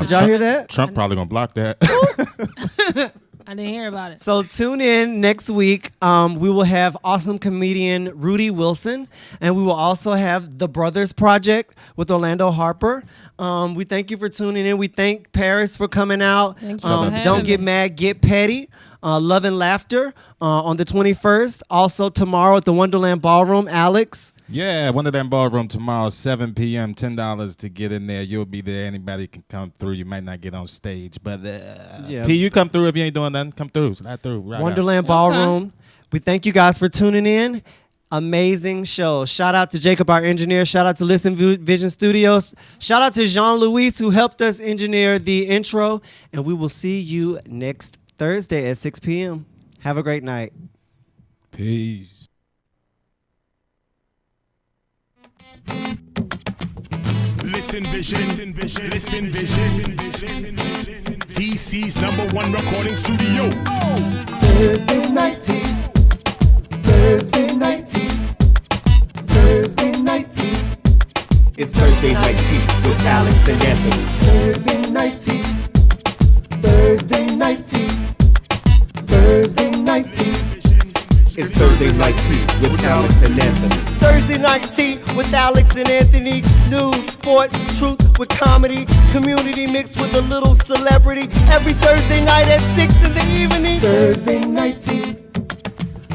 Did y'all hear that? Trump probably gonna block that. I didn't hear about it. So tune in next week. We will have awesome comedian Rudy Wilson, and we will also have The Brothers Project with Orlando Harper. We thank you for tuning in. We thank Paris for coming out. Thank you for having Don't Get me. Mad, Get Petty. Love and Laughter on the 21st. Also tomorrow at the Wonderland Ballroom, Alexx. Yeah, one of them ballroom tomorrow, 7 p.m., $10 to get in there. You'll be there. Anybody can come through. You might not get on stage. But, Yeah. P, you come through if you ain't doing nothing. Come through. Slide through. Right Wonderland Ballroom. We thank you guys for tuning in. Amazing show. Shout out to Jacob, our engineer. Shout out to Listen Vision Studios. Shout out to Jean-Louis, who helped us engineer the intro. And we will see you next Thursday at 6 p.m. Have a great night. Peace. Listen Vision, Listen Vision. DC's #1 recording studio. Thursday night tea. Thursday night tea. Thursday night tea. It's Thursday night tea with Alexx and Anthony. Thursday night tea. Thursday night tea. Thursday night tea. It's Thursday night tea with Alexx and Anthony. Thursday night tea with Alexx and Anthony. News, sports, truth with comedy. Community mixed with a little celebrity. Every Thursday night at 6 in the evening. Thursday night tea.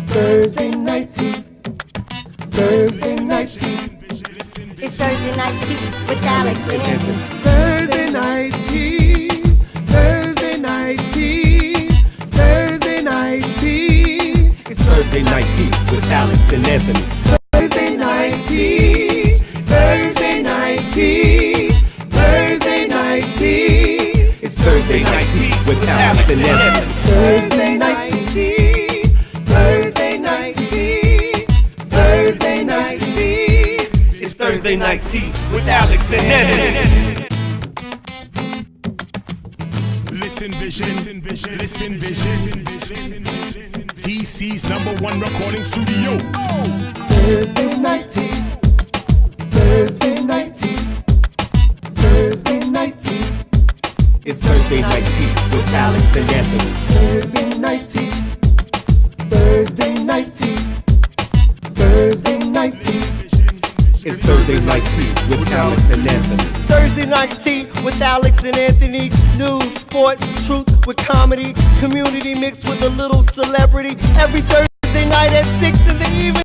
Thursday night tea. Thursday night tea. It's Thursday night tea with Alexx and Anthony. Thursday night tea. Thursday night tea. Thursday night tea. It's Thursday night tea with Alexx and Anthony. Thursday night tea. Thursday night tea. Thursday night tea. It's Thursday night tea with Alexx and Anthony. Thursday night tea. Thursday night tea. Thursday night tea. It's Thursday night tea with Alexx and Anthony. Listen Vision, Listen Vision. DC's #1 recording studio. Thursday night tea. Thursday night tea. Thursday night tea. It's Thursday night tea with Alexx and Anthony. Thursday night tea. Thursday night tea. Thursday night tea. It's Thursday night tea with Alexx and Anthony. Thursday night tea with Alexx and Anthony. News, sports, truth with comedy. Community mixed with a little celebrity. Every Thursday night at